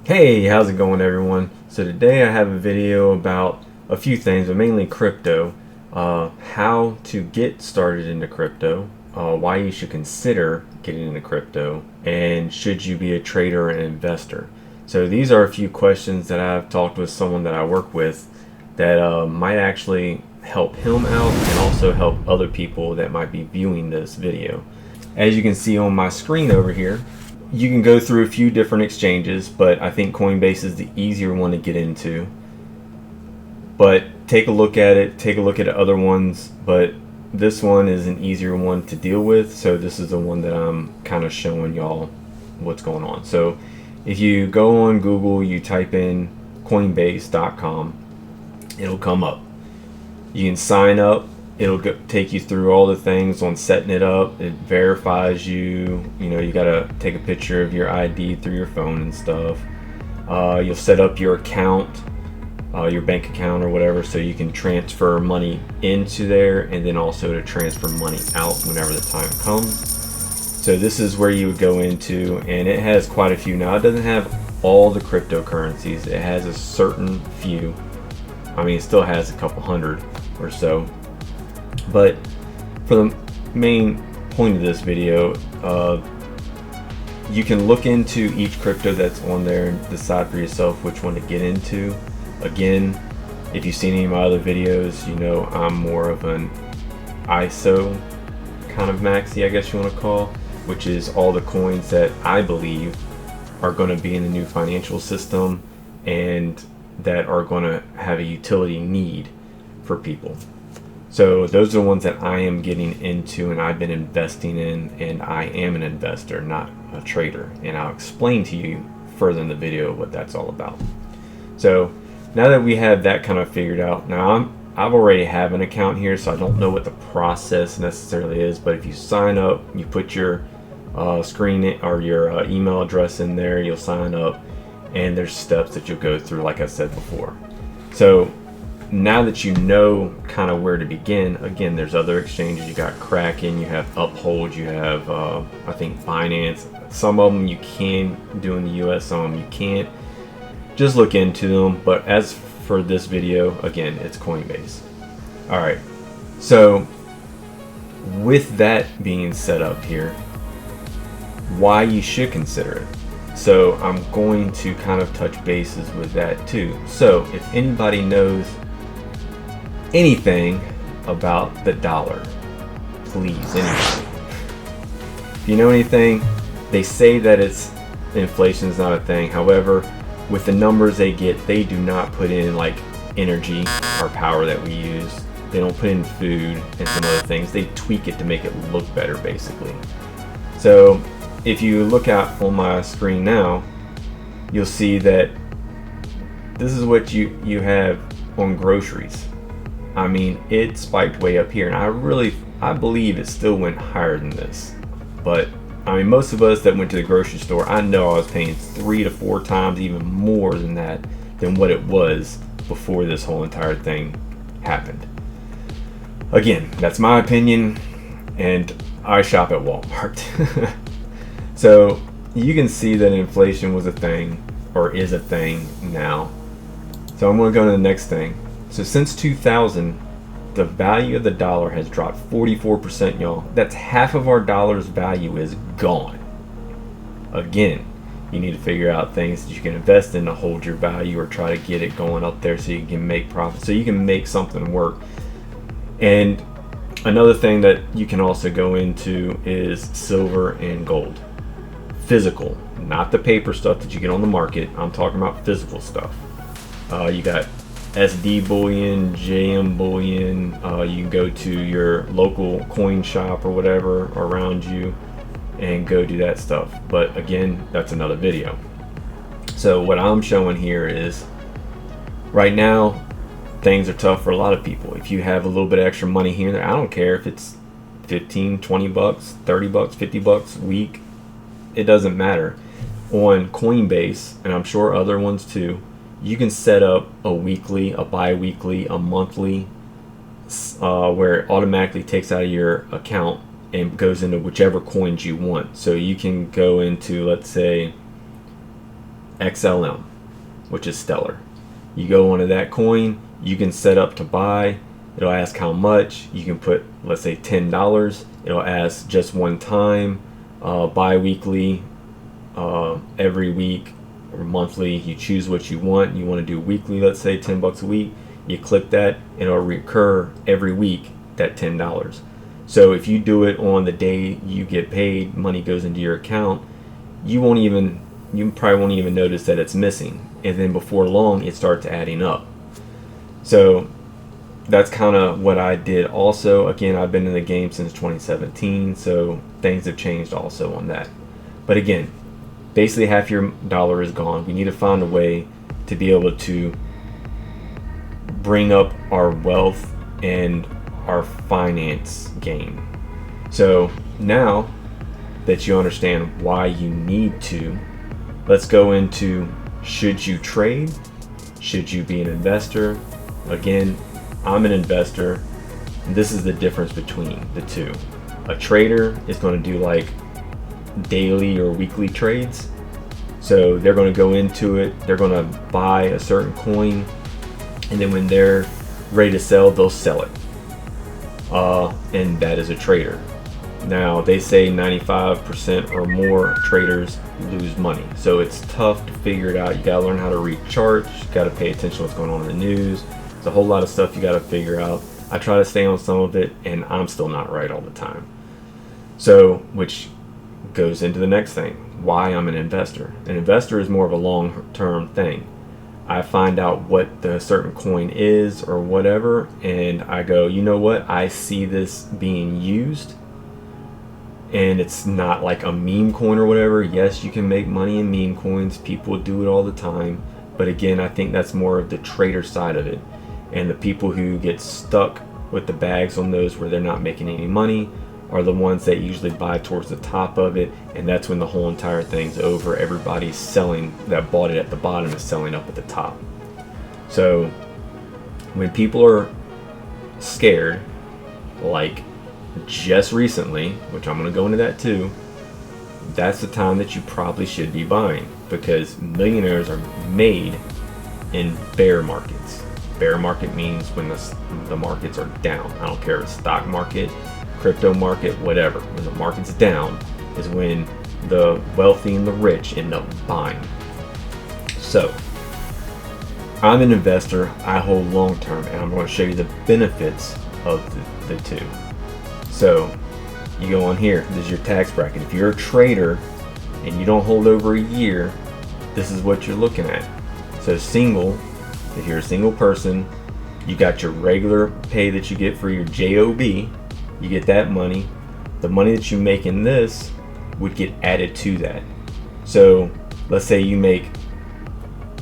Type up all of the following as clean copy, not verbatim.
Hey, how's it going, everyone? So today I have a video about a few things, but mainly crypto. How to get started into crypto, why you should consider getting into crypto, and should you be a trader or an investor. So these are a few questions that I've talked with someone that I work with that might actually help him out and also help other people that might be viewing this video. As you can see on my screen over here, you can go through a few different exchanges, but I think Coinbase is the easier one to get into. But take a look at it, take a look at other ones, but this one is an easier one to deal with, so this is the one that I'm kind of showing y'all what's going on. So if you go on Google, you type in coinbase.com, it'll come up. You can sign up. It'll take you through all the things on setting it up. It verifies you. You know, you gotta take a picture of your ID through your phone and stuff. You'll set up your account, your bank account or whatever, so you can transfer money into there and then also to transfer money out whenever the time comes. So this is where you would go into, and it has quite a few. Now it doesn't have all the cryptocurrencies. It has a certain few. I mean, it still has a couple hundred or so. But for the main point of this video, you can look into each crypto that's on there and decide for yourself which one to get into. Again, if you've seen any of my other videos, you know I'm more of an ISO kind of maxi, I guess you want to call, which is all the coins that I believe are going to be in the new financial system and that are going to have a utility need for people. So those are the ones that I am getting into and I've been investing in, and I am an investor, not a trader. And I'll explain to you further in the video what that's all about. So now that we have that kind of figured out, now I've already have an account here, so I don't know what the process necessarily is, but if you sign up, you put your screen or your email address in there, you'll sign up, and there's steps that you'll go through, like I said before. So now that you know kind of where to begin, again, there's other exchanges. You got Kraken, you have Uphold, you have I think Binance. Some of them you can do in the US, some of them you can't. Just look into them. But as for this video, again, it's Coinbase. All right, so with that being set up here, why you should consider it. So I'm going to kind of touch bases with that too. So if anybody knows anything about the dollar, please, anybody. If you know anything, they say that inflation is not a thing. However, with the numbers they get, they do not put in like energy or power that we use. They don't put in food and some other things. They tweak it to make it look better, basically. So if you look out on my screen now, you'll see that this is what you have on groceries. I mean, it spiked way up here, and I believe it still went higher than this. But I mean, most of us that went to the grocery store, I know I was paying 3 to 4 times, even more than that, than what it was before this whole entire thing happened. Again, that's my opinion, and I shop at Walmart. So you can see that inflation was a thing, or is a thing now. So I'm going to go to the next thing. So since 2000, the value of the dollar has dropped 44%, y'all. That's half of our dollar's value is gone. Again, you need to figure out things that you can invest in to hold your value or try to get it going up there so you can make profit, so you can make something work. And another thing that you can also go into is silver and gold. Physical, not the paper stuff that you get on the market. I'm talking about physical stuff. You got SD bullion, JM bullion. You can go to your local coin shop or whatever around you and go do that stuff. But again, that's another video. So what I'm showing here is right now things are tough for a lot of people. If you have a little bit of extra money here and there, I don't care if it's 15, 20 bucks, 30 bucks, 50 bucks a week, it doesn't matter. On Coinbase, and I'm sure other ones too, you can set up a weekly, a bi-weekly, a monthly, where it automatically takes out of your account and goes into whichever coins you want. So you can go into, let's say, XLM, which is Stellar. You go onto that coin, you can set up to buy. It'll ask how much. You can put, let's say, $10. It'll ask just one time, bi-weekly, every week, or monthly. You choose what you want. You want to do weekly, let's say $10 a week. You click that, it'll recur every week, that $10. So if you do it on the day you get paid, money goes into your account, you probably won't even notice that it's missing. And then before long, it starts adding up. So that's kind of what I did also. Again, I've been in the game since 2017, so things have changed also on that. But again, basically half your dollar is gone. We need to find a way to be able to bring up our wealth and our finance game. So now that you understand why you need to, let's go into, should you trade? Should you be an investor? Again, I'm an investor. This is the difference between the two. A trader is going to do like daily or weekly trades. So they're going to go into it, they're going to buy a certain coin, and then when they're ready to sell, they'll sell it. And that is a trader. Now, they say 95% or more traders lose money. So it's tough to figure it out. You got to learn how to read charts. You got to pay attention to what's going on in the news. There's a whole lot of stuff you got to figure out. I try to stay on some of it, and I'm still not right all the time. So, which goes into the next thing, why I'm an investor. An investor is more of a long-term thing. I find out what the certain coin is or whatever, and I go, you know what, I see this being used, and it's not like a meme coin or whatever. Yes, you can make money in meme coins. People do it all the time. But again, I think that's more of the trader side of it. And the people who get stuck with the bags on those where they're not making any money are the ones that usually buy towards the top of it, and that's when the whole entire thing's over. Everybody's selling that bought it at the bottom is selling up at the top. So when people are scared, like just recently, which I'm going to go into that too, that's the time that you probably should be buying, because millionaires are made in bear markets. Bear market means when the markets are down. I don't care if it's stock market, crypto market, whatever. When the market's down is when the wealthy and the rich end up buying. So I'm an investor. I hold long term, and I'm going to show you the benefits of the two. So you go on here. This is your tax bracket. If you're a trader and you don't hold over a year, this is what you're looking at. So single, if you're a single person, you got your regular pay that you get for your JOB. You get that money. The money that you make in this would get added to that. So let's say you make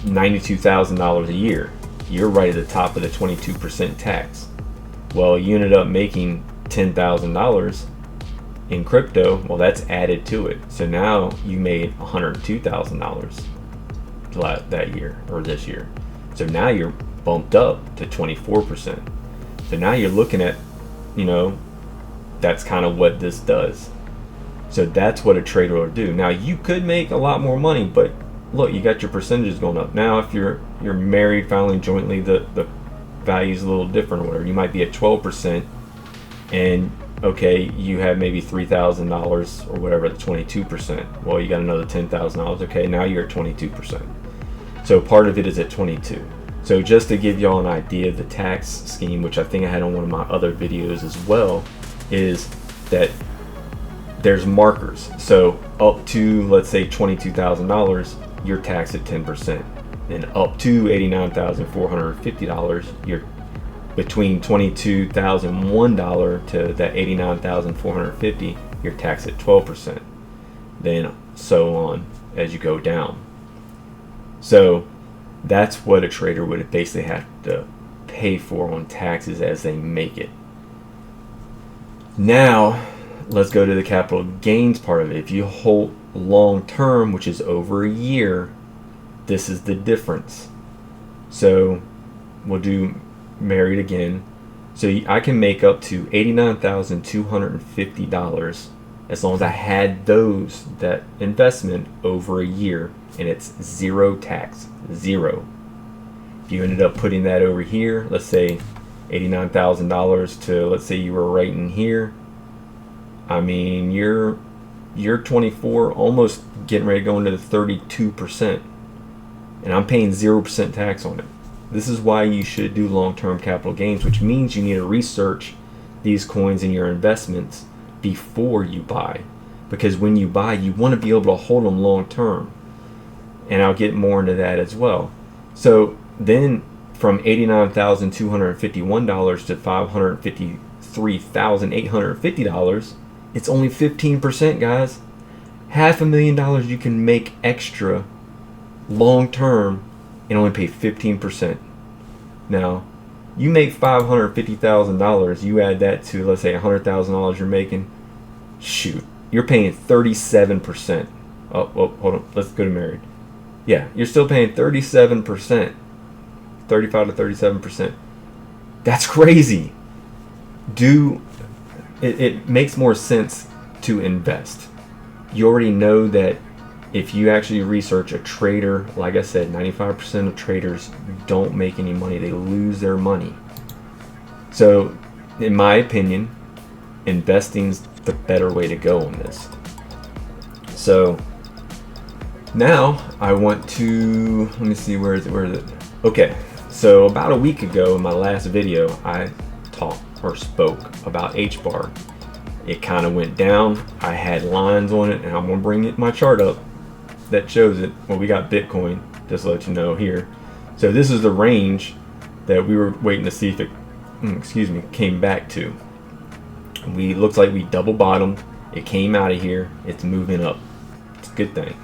$92,000 a year. You're right at the top of the 22% tax. Well, you ended up making $10,000 in crypto. Well, that's added to it. So now you made $102,000 that year or this year. So now you're bumped up to 24%. So now you're looking at, that's kind of what this does. So that's what a trader will do. Now you could make a lot more money, but look, you got your percentages going up. Now if you're married, filing jointly, the value is a little different or whatever. You might be at 12%, and okay, you have maybe $3,000 or whatever at the 22%. Well, you got another $10,000. Okay, now you're at 22%. So part of it is at 22. So just to give y'all an idea of the tax scheme, which I think I had on one of my other videos as well, is that there's markers. So up to, let's say, $22,000, you're taxed at 10%. Then up to $89,450, you're between $22,001 to that $89,450, you're taxed at 12%. Then so on as you go down. So that's what a trader would basically have to pay for on taxes as they make it. Now, let's go to the capital gains part of it. If you hold long term, which is over a year, this is the difference. So we'll do married again. So I can make up to $89,250 as long as I had that investment over a year, and it's zero tax, zero. If you ended up putting that over here, let's say $89,000 to, let's say you were right in here, I mean, you're 24, almost getting ready to go into the 32%, and I'm paying 0% tax on it. This is why you should do long-term capital gains, which means you need to research these coins in your investments before you buy, because when you buy, you want to be able to hold them long term, and I'll get more into that as well. So then from $89,251 to $553,850, it's only 15%, guys. $500,000 you can make extra long term and only pay 15%. Now, you make $550,000, you add that to, let's say, $100,000 you're making, shoot, you're paying 37%. Oh, hold on, let's go to married. Yeah, you're still paying 37%, 35 to 37%. That's crazy. It makes more sense to invest. You already know that if you actually research a trader, like I said, 95% of traders don't make any money. They lose their money. So, in my opinion, investing's the better way to go on this. So, now I want to, let me see, where is it? Okay, so about a week ago in my last video, I talked or spoke about HBAR. It kind of went down. I had lines on it, and I'm going to bring my chart up that shows it. Well, we got Bitcoin, just to let you know here. So this is the range that we were waiting to see if it, came back to. Looks like we double bottomed. It came out of here. It's moving up. It's a good thing.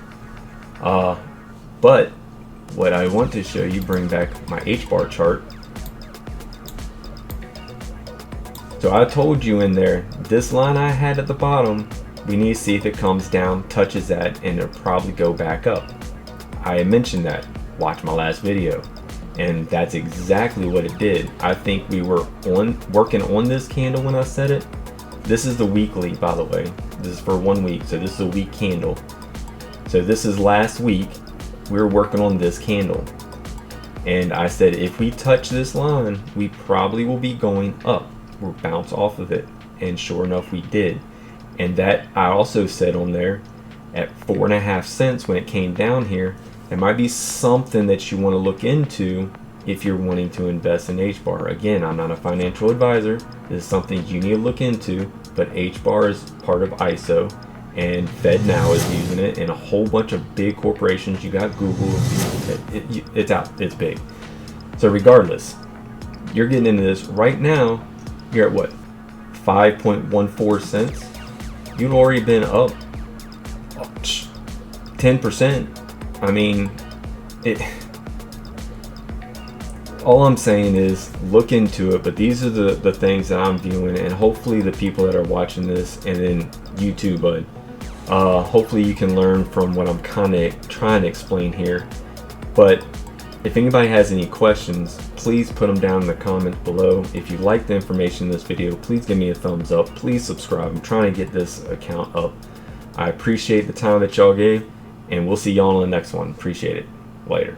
But what I want to show you, bring back my HBAR chart. So I told you in there, this line I had at the bottom, we need to see if it comes down, touches that, and it'll probably go back up. I mentioned that. Watch my last video. And that's exactly what it did. I think we were working on this candle when I said it. This is the weekly, by the way. This is for 1 week, so this is a week candle. So this is last week. We were working on this candle. And I said if we touch this line, we probably will be going up. We'll bounce off of it. And sure enough, we did. And that I also said on there, at 4.5 cents when it came down here, there might be something that you want to look into if you're wanting to invest in HBAR. Again, I'm not a financial advisor. This is something you need to look into, but HBAR is part of ISO, and FedNow is using it, and a whole bunch of big corporations. You got Google. It's out. It's big. So regardless, you're getting into this right now. You're at what? 5.14 cents. You've already been up 10%. I mean, all I'm saying is look into it, but these are the things that I'm viewing, and hopefully the people that are watching this, and then you too, bud, hopefully you can learn from what I'm kind of trying to explain here. But if anybody has any questions, please put them down in the comments below. If you like the information in this video, please give me a thumbs up. Please subscribe. I'm trying to get this account up. I appreciate the time that y'all gave, and we'll see y'all on the next one. Appreciate it. Later.